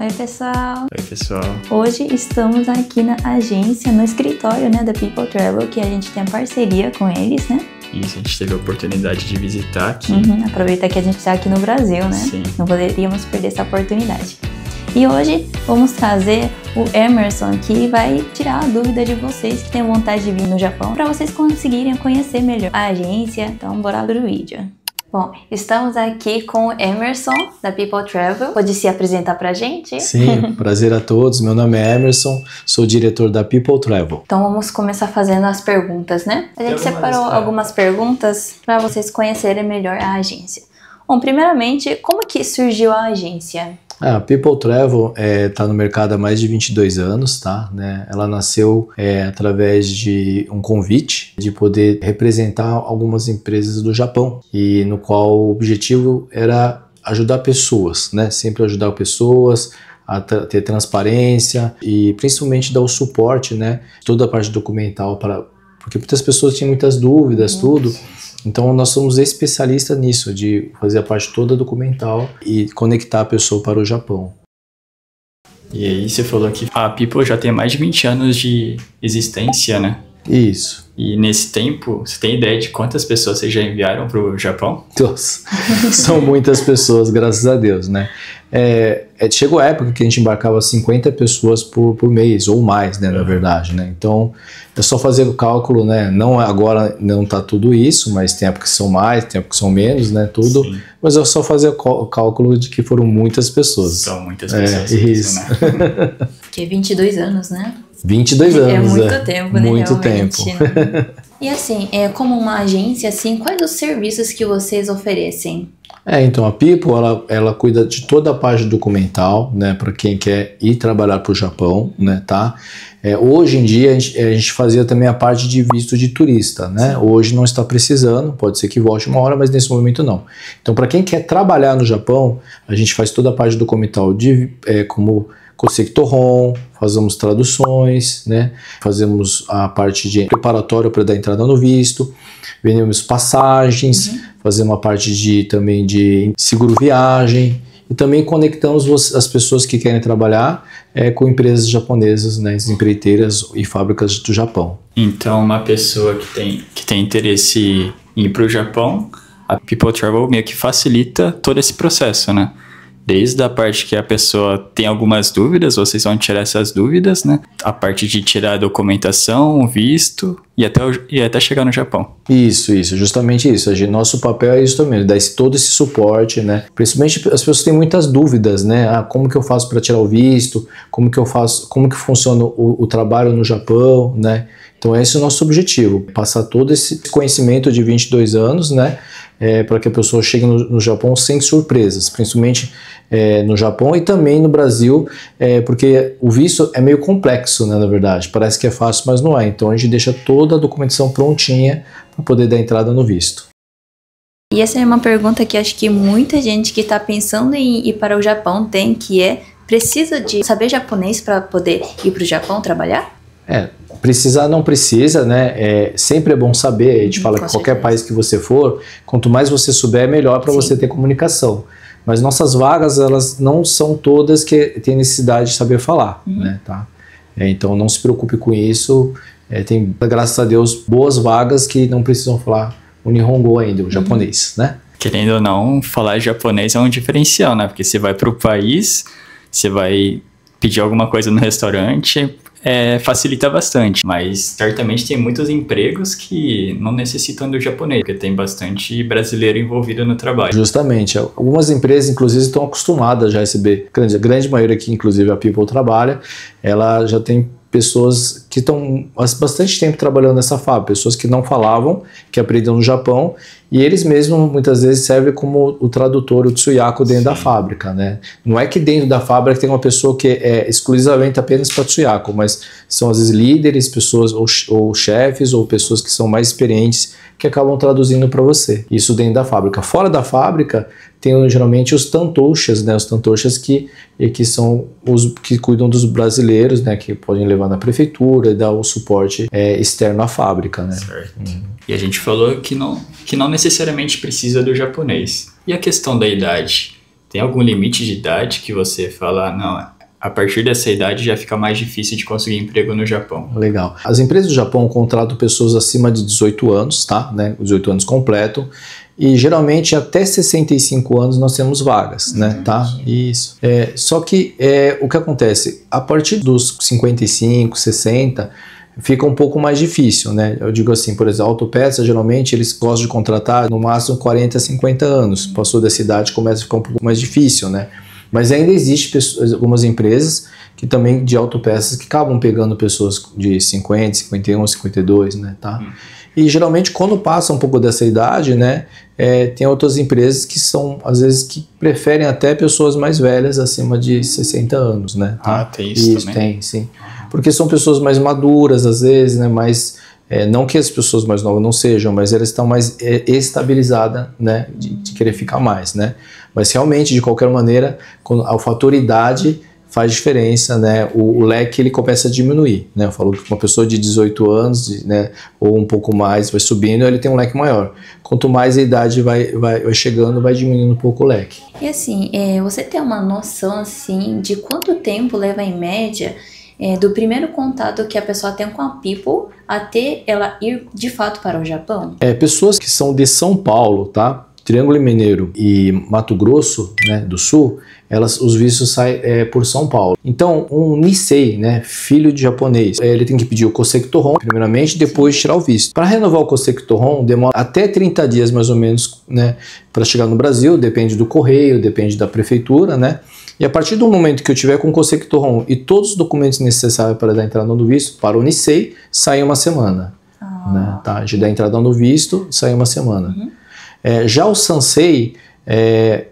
Oi, pessoal! Oi, pessoal! Hoje estamos aqui na agência, no escritório, né, da People Travel, que a gente tem a parceria com eles, né? Isso, a gente teve a oportunidade de visitar aqui. Aproveitar que a gente está aqui no Brasil, né? Sim. Não poderíamos perder essa oportunidade. E hoje vamos trazer o Emerson, que vai tirar a dúvida de vocês que têm vontade de vir no Japão, para vocês conseguirem conhecer melhor a agência. Então, bora pro vídeo. Bom, estamos aqui com o Emerson, da People Travel. Pode se apresentar pra gente? Sim, prazer a todos. Meu nome é Emerson, sou diretor da People Travel. Então vamos começar fazendo as perguntas, né? A gente separou algumas perguntas para vocês conhecerem melhor a agência. Bom, primeiramente, como que surgiu a agência? A People Travel está no mercado há mais de 22 anos, tá? Ela nasceu através de um convite de poder representar algumas empresas do Japão, e no qual o objetivo era ajudar pessoas, né? Sempre ajudar pessoas a ter transparência e principalmente dar o suporte, né? Toda a parte documental, porque muitas pessoas tinham muitas dúvidas, tudo. Então nós somos especialistas nisso, de fazer a parte toda documental e conectar a pessoa para o Japão. E aí você falou que a People já tem mais de 20 anos de existência, né? Isso. E nesse tempo, você tem ideia de quantas pessoas vocês já enviaram para o Japão? Nossa, são muitas pessoas, graças a Deus, né? Chegou a época que a gente embarcava 50 pessoas por mês, ou mais, né, na verdade, né? Então, é só fazer o cálculo, né? Não, agora não tá tudo isso, mas tem época que são mais, tem época que são menos, né? Tudo. Sim. Mas é só fazer o cálculo de que foram muitas pessoas. São muitas pessoas. Isso. Né? Que 22 anos, né? 22 anos. É muito tempo, né? Muito realmente, tempo. Né? E assim, como uma agência, assim, quais os serviços que vocês oferecem? Então a People, ela cuida de toda a parte documental, né, para quem quer ir trabalhar para o Japão, né, tá? Hoje em dia a gente fazia também a parte de visto de turista, né? Hoje não está precisando, pode ser que volte uma hora, mas nesse momento não. Então para quem quer trabalhar no Japão, a gente faz toda a parte documental como Koseki-tohon, fazemos traduções, né? Fazemos a parte de preparatório para dar entrada no visto, vendemos passagens, fazemos a parte também de seguro viagem, e também conectamos as pessoas que querem trabalhar com empresas japonesas, né, as empreiteiras e fábricas do Japão. Então uma pessoa que tem interesse em ir para o Japão, a People Travel meio que facilita todo esse processo, né? Desde a parte que a pessoa tem algumas dúvidas, vocês vão tirar essas dúvidas, né? A parte de tirar a documentação, o visto e até chegar no Japão. Isso, justamente isso. Nosso papel é isso também, dar todo esse suporte, né? Principalmente as pessoas têm muitas dúvidas, né? Como que eu faço para tirar o visto? Como que funciona o trabalho no Japão, né? Então esse é o nosso objetivo, passar todo esse conhecimento de 22 anos, né? Para que a pessoa chegue no Japão sem surpresas, principalmente no Japão e também no Brasil, porque o visto é meio complexo, né, na verdade, parece que é fácil, mas não é. Então a gente deixa toda a documentação prontinha para poder dar entrada no visto. E essa é uma pergunta que acho que muita gente que está pensando em ir para o Japão tem, precisa de saber japonês para poder ir para o Japão trabalhar? Precisar não precisa, né? Sempre é bom saber. A gente fala que qualquer país que você for, quanto mais você souber, melhor para você ter comunicação. Mas nossas vagas, elas não são todas que têm necessidade de saber falar, né? Tá? Então não se preocupe com isso. Tem, graças a Deus, boas vagas que não precisam falar o Nihongo ainda, o japonês, né? Querendo ou não, falar japonês é um diferencial, né? Porque você vai para o país, você vai pedir alguma coisa no restaurante, facilita bastante, mas certamente tem muitos empregos que não necessitam do japonês, porque tem bastante brasileiro envolvido no trabalho. Justamente, algumas empresas inclusive estão acostumadas já a receber, a grande maioria que inclusive a People trabalha, ela já tem pessoas que estão há bastante tempo trabalhando nessa fábrica, pessoas que não falavam, que aprenderam no Japão, e eles mesmos muitas vezes servem como o tradutor, o tsuyako dentro da fábrica, né? Não é que dentro da fábrica tem uma pessoa que é exclusivamente apenas para tsuyako, mas são às vezes líderes, pessoas ou chefes ou pessoas que são mais experientes que acabam traduzindo para você. Isso dentro da fábrica. Fora da fábrica tem geralmente os tantoshas, né? Os tantoshas que são os que cuidam dos brasileiros, né? Que podem levar na prefeitura e dar o suporte externo à fábrica, né? Certo. E a gente falou que não necessariamente precisa do japonês. E a questão da idade? Tem algum limite de idade que você fala, não, a partir dessa idade já fica mais difícil de conseguir emprego no Japão? Legal. As empresas do Japão contratam pessoas acima de 18 anos, tá? 18 anos completo. E geralmente até 65 anos nós temos vagas, né? Tá? Isso. Só que o que acontece? A partir dos 55, 60, fica um pouco mais difícil, né? Eu digo assim, por exemplo, a autopeça, geralmente eles gostam de contratar no máximo 40, 50 anos. Passou dessa idade, começa a ficar um pouco mais difícil, né? Mas ainda existe algumas empresas que também de autopeças que acabam pegando pessoas de 50, 51, 52, né? Tá? E geralmente quando passa um pouco dessa idade, né? Tem outras empresas que são, às vezes, que preferem até pessoas mais velhas, acima de 60 anos, né? Tá? Tem isso também? Tem, sim. Porque são pessoas mais maduras, às vezes, né? Mais, não que as pessoas mais novas não sejam, mas elas estão mais estabilizadas, né? De querer ficar mais, né? Mas realmente, de qualquer maneira, a fator idade faz diferença, né? O leque ele começa a diminuir, né? Eu falo que uma pessoa de 18 anos, né? Ou um pouco mais, vai subindo, ele tem um leque maior. Quanto mais a idade vai chegando, vai diminuindo um pouco o leque. E assim, você tem uma noção assim de quanto tempo leva em média do primeiro contato que a pessoa tem com a People até ela ir de fato para o Japão? Pessoas que são de São Paulo, tá? Triângulo Mineiro e Mato Grosso, né, do Sul, os vistos saem por São Paulo. Então, um Nisei, né, filho de japonês, ele tem que pedir o Kosekito-hon, primeiramente, depois tirar o visto. Para renovar o Kosekito-hon, demora até 30 dias, mais ou menos, né, para chegar no Brasil, depende do correio, depende da prefeitura, né? E a partir do momento que eu tiver com o Kosekito-hon e todos os documentos necessários para dar entrada no visto, para o Nisei, sai uma semana. Né, tá? De dar entrada no visto, sai uma semana. Já o Sansei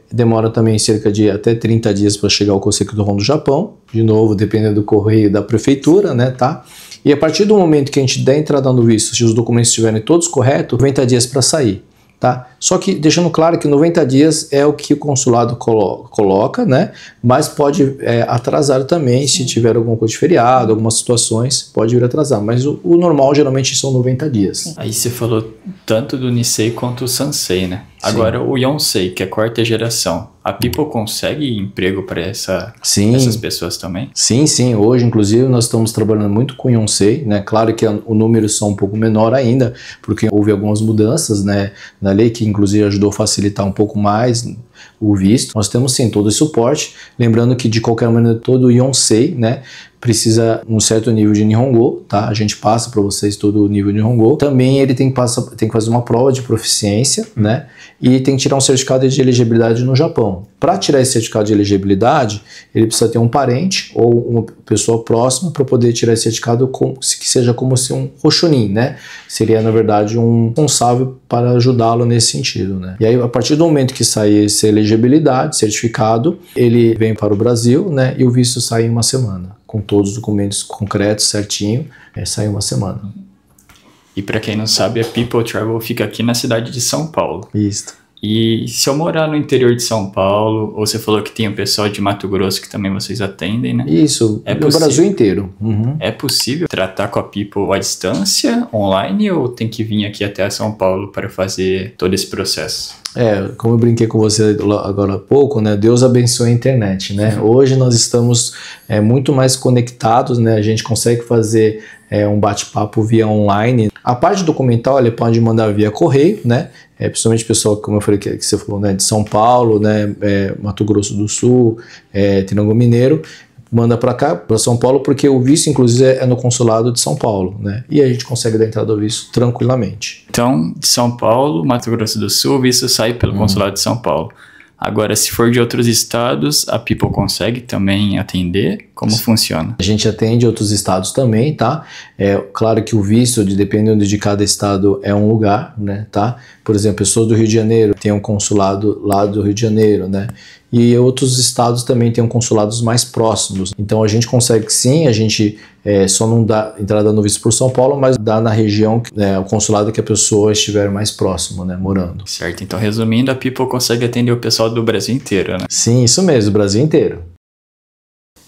demora também cerca de até 30 dias para chegar ao Kosekito-hon do Japão, de novo, dependendo do correio da prefeitura, né, tá? E a partir do momento que a gente der entrada no visto, se os documentos estiverem todos corretos, 90 dias para sair, tá? Só que deixando claro que 90 dias é o que o consulado coloca, né? Mas pode atrasar também. Se tiver alguma coisa de feriado, algumas situações, pode vir atrasar. Mas o normal geralmente são 90 dias. Aí você falou tanto do Nisei quanto do Sansei, né? Sim. Agora o Yonsei, que é a quarta geração, a People consegue emprego para essas pessoas também? Sim. Hoje, inclusive, nós estamos trabalhando muito com o Yonsei, né? Claro que o número são um pouco menor ainda, porque houve algumas mudanças, né, na lei que inclusive ajudou a facilitar um pouco mais o visto. Nós temos sim todo esse suporte, lembrando que de qualquer maneira todo o Yonsei, né, precisa um certo nível de Nihongo, tá? A gente passa para vocês todo o nível de Nihongo. Também ele tem que fazer uma prova de proficiência, né? E tem que tirar um certificado de elegibilidade no Japão. Para tirar esse certificado de elegibilidade, ele precisa ter um parente ou uma pessoa próxima para poder tirar esse certificado que seja como se um Roshonin, né? Seria, na verdade, um responsável para ajudá-lo nesse sentido, né? E aí, a partir do momento que sair essa elegibilidade, certificado, ele vem para o Brasil, né? E o visto sai em uma semana, com todos os documentos concretos, certinho, sai em uma semana. E para quem não sabe, a People Travel fica aqui na cidade de São Paulo. Isso. E se eu morar no interior de São Paulo, ou você falou que tem o pessoal de Mato Grosso que também vocês atendem, né? Isso, no Brasil inteiro. É possível tratar com a People à distância, online, ou tem que vir aqui até São Paulo para fazer todo esse processo? Como eu brinquei com você agora há pouco, né? Deus abençoe a internet, né? Hoje nós estamos muito mais conectados, né? A gente consegue fazer um bate-papo via online. A parte documental ele pode mandar via correio, né? Principalmente pessoal, como eu falei, que você falou, né? De São Paulo, né? Mato Grosso do Sul, Triângulo Mineiro. Manda para cá, para São Paulo, porque o visto, inclusive, é no consulado de São Paulo, né? E a gente consegue dar entrada do visto tranquilamente. Então, de São Paulo, Mato Grosso do Sul, o visto sai pelo consulado de São Paulo. Agora, se for de outros estados, a People consegue também atender? Como funciona? A gente atende outros estados também, tá? Claro que o visto, dependendo de cada estado, é um lugar, né? Tá? Por exemplo, pessoas do Rio de Janeiro tem um consulado lá do Rio de Janeiro, né? E outros estados também têm consulados mais próximos. Então a gente consegue sim, a gente só não dá entrada no visto por São Paulo, mas dá na região, o consulado que a pessoa estiver mais próximo, né, morando. Certo, então resumindo, a People consegue atender o pessoal do Brasil inteiro, né? Sim, isso mesmo, o Brasil inteiro.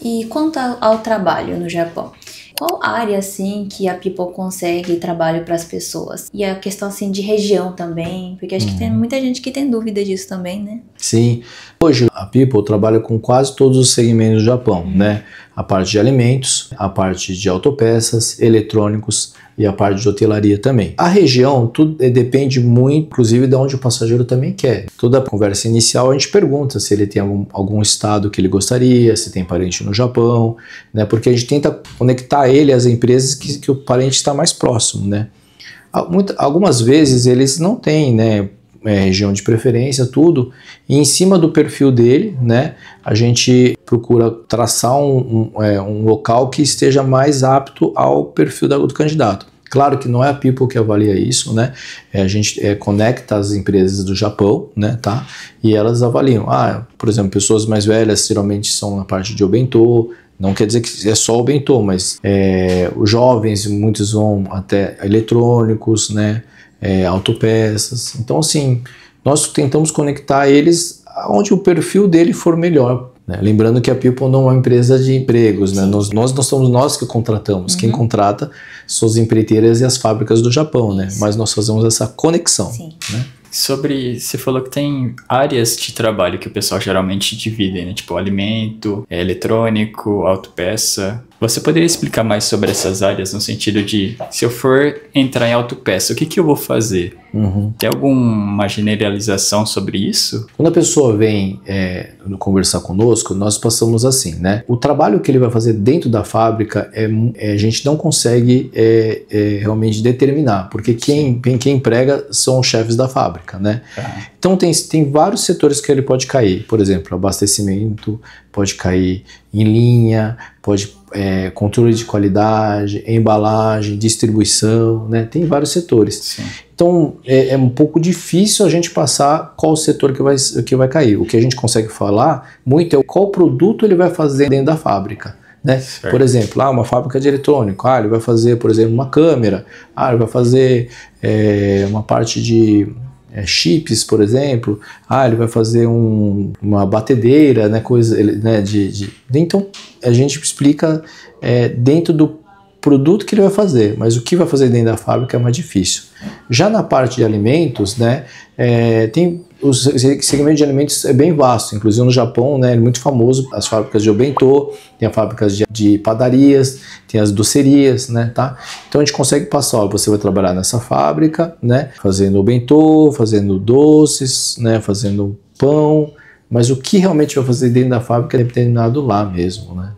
E quanto ao trabalho no Japão? Qual área, assim, que a People consegue trabalho para as pessoas? E a questão, assim, de região também, porque acho que tem muita gente que tem dúvida disso também, né? Sim. Hoje a People trabalha com quase todos os segmentos do Japão, né? A parte de alimentos, a parte de autopeças, eletrônicos e a parte de hotelaria também. A região, tudo depende muito, inclusive, de onde o passageiro também quer. Toda a conversa inicial a gente pergunta se ele tem algum estado que ele gostaria, se tem parente no Japão, né? Porque a gente tenta conectar ele às empresas que o parente está mais próximo, né? Algumas vezes eles não têm, né? Região de preferência, tudo, e em cima do perfil dele, né, a gente procura traçar um local que esteja mais apto ao perfil do candidato. Claro que não é a People que avalia isso, né, a gente conecta as empresas do Japão, né, tá, e elas avaliam, por exemplo, pessoas mais velhas geralmente são na parte de Obentô, não quer dizer que é só o Bentô, mas os jovens, muitos vão até eletrônicos, né, autopeças. Então, assim, nós tentamos conectar eles onde o perfil dele for melhor, né? Lembrando que a People não é uma empresa de empregos, né? Nós somos nós que contratamos. Quem contrata são as empreiteiras e as fábricas do Japão, né? Mas nós fazemos essa conexão. Né? Você falou que tem áreas de trabalho que o pessoal geralmente divide, né? Tipo alimento, eletrônico, autopeça. Você poderia explicar mais sobre essas áreas no sentido de, se eu for entrar em autopeça, o que eu vou fazer? Tem alguma generalização sobre isso? Quando a pessoa vem conversar conosco, nós passamos assim, né? O trabalho que ele vai fazer dentro da fábrica, a gente não consegue realmente determinar, porque quem emprega são os chefes da fábrica, né? Então tem vários setores que ele pode cair, por exemplo, abastecimento, pode cair em linha, pode controle de qualidade, embalagem, distribuição, né? Tem vários setores. Sim. Então é um pouco difícil a gente passar qual setor que vai cair. O que a gente consegue falar muito é qual produto ele vai fazer dentro da fábrica. Né? Por exemplo, uma fábrica de eletrônico, ele vai fazer, por exemplo, uma câmera, ele vai fazer uma parte de chips, por exemplo, ele vai fazer uma batedeira, né, coisa, né, Então a gente explica dentro do produto que ele vai fazer, mas o que vai fazer dentro da fábrica é mais difícil. Já na parte de alimentos, né, o segmento de alimentos é bem vasto, inclusive no Japão, né, é muito famoso as fábricas de Obentô, tem as fábricas de padarias, tem as docerias, né, tá? Então a gente consegue passar, você vai trabalhar nessa fábrica, né, fazendo Obentô, fazendo doces, né, fazendo pão, mas o que realmente vai fazer dentro da fábrica é determinado lá mesmo, né?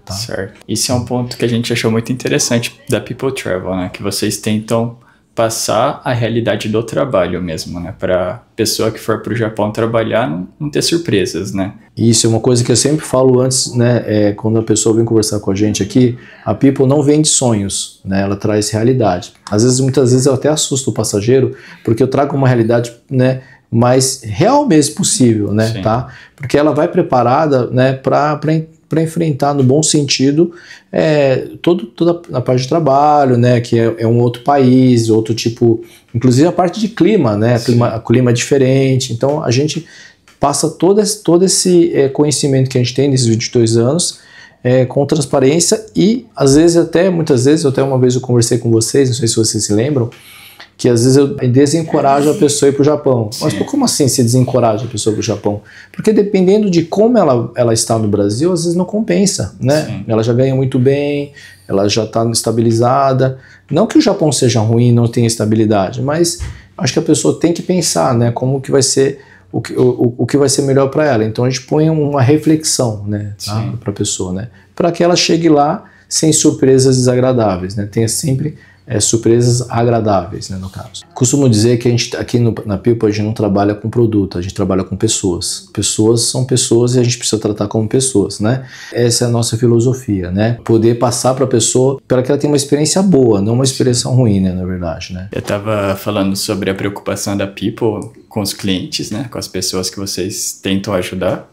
Tá. Certo. Isso é um ponto que a gente achou muito interessante da People Travel, né? Que vocês tentam passar a realidade do trabalho mesmo, né? Para pessoa que for para o Japão trabalhar não ter surpresas, né? Isso é uma coisa que eu sempre falo antes, né? Quando a pessoa vem conversar com a gente aqui, a People não vende sonhos, né? Ela traz realidade. Muitas vezes eu até assusto o passageiro, porque eu trago uma realidade, né, mais real mesmo possível, né? Tá? Porque ela vai preparada, né, para enfrentar, no bom sentido, toda a parte de trabalho, né, que é um outro país, outro tipo, inclusive a parte de clima, né, clima é diferente. Então a gente passa todo esse conhecimento que a gente tem nesses 22 anos com transparência e muitas vezes, até uma vez eu conversei com vocês, não sei se vocês se lembram, que às vezes eu desencorajo a pessoa a ir para o Japão. Mas como assim você desencoraja a pessoa para o Japão? Porque dependendo de como ela está no Brasil, às vezes não compensa, né? Sim. Ela já ganha muito bem, ela já está estabilizada. Não que o Japão seja ruim, não tenha estabilidade, mas acho que a pessoa tem que pensar, né, como que vai ser o que vai ser melhor para ela. Então a gente põe uma reflexão, né, tá, para a pessoa, né, para que ela chegue lá sem surpresas desagradáveis, né? Tenha sempre surpresas agradáveis, né, no caso. Costumo dizer que a gente aqui na People a gente não trabalha com produto, a gente trabalha com pessoas. Pessoas são pessoas e a gente precisa tratar como pessoas, né? Essa é a nossa filosofia, né? Poder passar para a pessoa para que ela tenha uma experiência boa, não uma experiência ruim, né, na verdade, né? Eu estava falando sobre a preocupação da People com os clientes, né, com as pessoas que vocês tentam ajudar.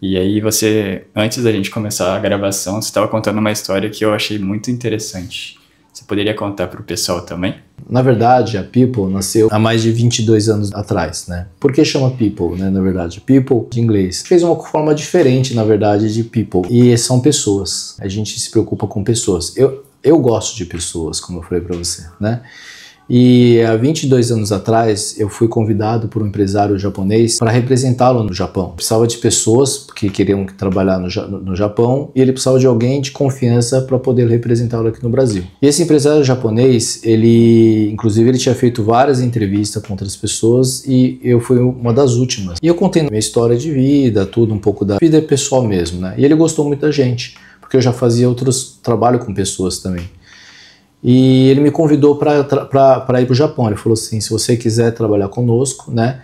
E aí antes da gente começar a gravação, você estava contando uma história que eu achei muito interessante. Você poderia contar para o pessoal também? Na verdade, a People nasceu há mais de 22 anos atrás, né? Por que chama People, né? Na verdade, People de inglês. Fez uma forma diferente, na verdade, de People. E são pessoas. A gente se preocupa com pessoas. Eu gosto de pessoas, como eu falei para você, né? E há 22 anos atrás, eu fui convidado por um empresário japonês para representá-lo no Japão. Precisava de pessoas que queriam trabalhar no Japão e ele precisava de alguém de confiança para poder representá-lo aqui no Brasil. E esse empresário japonês, inclusive ele tinha feito várias entrevistas com outras pessoas e eu fui uma das últimas. E eu contei minha história de vida, tudo um pouco da vida pessoal mesmo, né? E ele gostou muito da gente, porque eu já fazia outros trabalhos com pessoas também. E ele me convidou para ir para o Japão. Ele falou assim, se você quiser trabalhar conosco, né,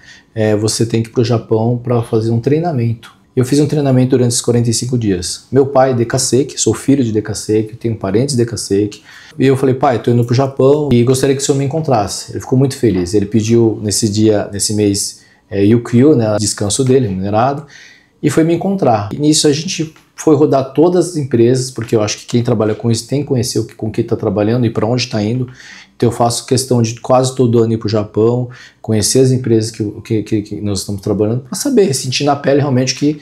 você tem que ir para o Japão para fazer um treinamento. Eu fiz um treinamento durante esses 45 dias. Meu pai é Dekaseki, sou filho de Dekaseki, tenho parentes de Dekaseki. E eu falei, pai, estou indo para o Japão e gostaria que o senhor me encontrasse. Ele ficou muito feliz. Ele pediu nesse mês, Yukio, né, descanso dele, remunerado, e foi me encontrar. E nisso a gente foi rodar todas as empresas, porque eu acho que quem trabalha com isso tem que conhecer com quem está trabalhando e para onde está indo. Então eu faço questão de quase todo ano ir para o Japão, conhecer as empresas que nós estamos trabalhando, para saber, sentir na pele realmente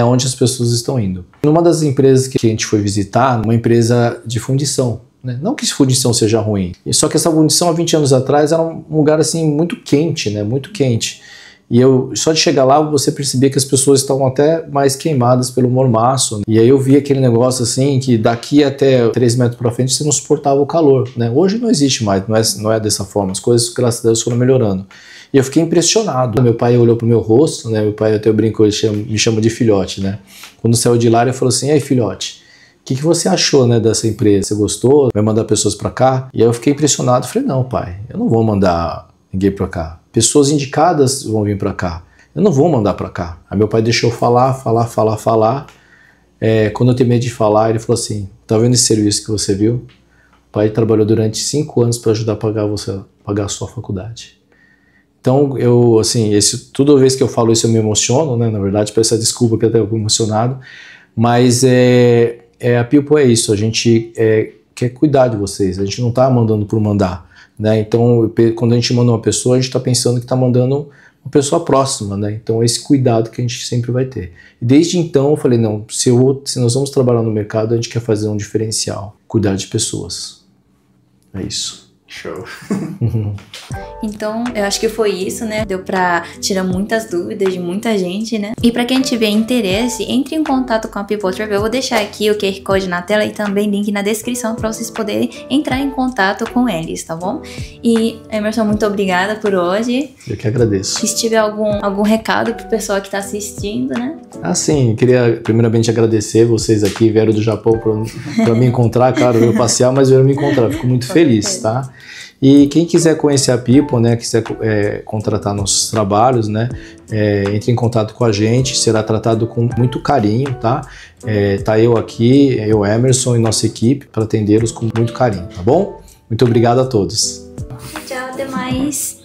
onde as pessoas estão indo. Numa das empresas que a gente foi visitar, uma empresa de fundição. Não que fundição seja ruim, só que essa fundição há 20 anos atrás era um lugar assim muito quente, né? Muito quente. E só de chegar lá você percebia que as pessoas estavam até mais queimadas pelo mormaço. E aí eu vi aquele negócio assim, que daqui até 3 metros para frente você não suportava o calor, né? Hoje não existe mais, não é dessa forma. As coisas, graças a Deus, foram melhorando. E eu fiquei impressionado. Meu pai olhou pro meu rosto, né? Meu pai até brincou, ele me chama de filhote, né? Quando saiu de lá ele falou assim, e aí filhote, o que você achou, né, dessa empresa? Você gostou? Vai mandar pessoas para cá? E aí eu fiquei impressionado. Falei, não pai, eu não vou mandar ninguém para cá. Pessoas indicadas vão vir para cá. Eu não vou mandar para cá. Aí meu pai deixou falar. Quando eu terminei de falar, ele falou assim, tá vendo esse serviço que você viu? O pai trabalhou durante 5 anos para ajudar a pagar a sua faculdade. Então, toda vez que eu falo isso eu me emociono, né? Na verdade, peço desculpa que eu estou emocionado, mas a People é isso, a gente quer cuidar de vocês, a gente não está mandando por mandar. Né? Então, quando a gente manda uma pessoa, a gente está pensando que está mandando uma pessoa próxima, né? Então é esse cuidado que a gente sempre vai ter. E desde então eu falei, não, se nós vamos trabalhar no mercado, a gente quer fazer um diferencial, cuidar de pessoas. É isso. Show. Então, eu acho que foi isso, né? Deu pra tirar muitas dúvidas de muita gente, né? E pra quem tiver interesse, entre em contato com a People Travel. Eu vou deixar aqui o QR Code na tela e também link na descrição pra vocês poderem entrar em contato com eles, tá bom? E, Emerson, muito obrigada por hoje. Eu que agradeço. Se tiver algum recado pro pessoal que tá assistindo, né? Sim, queria primeiramente agradecer vocês aqui, vieram do Japão pra me encontrar, claro, eu passear, mas vieram me encontrar, fico muito feliz, tá? E quem quiser conhecer a People, né, quiser contratar nossos trabalhos, né, entre em contato com a gente, será tratado com muito carinho, tá? Tá eu aqui, eu, Emerson e nossa equipe para atendê-los com muito carinho, tá bom? Muito obrigado a todos. Tchau, até mais.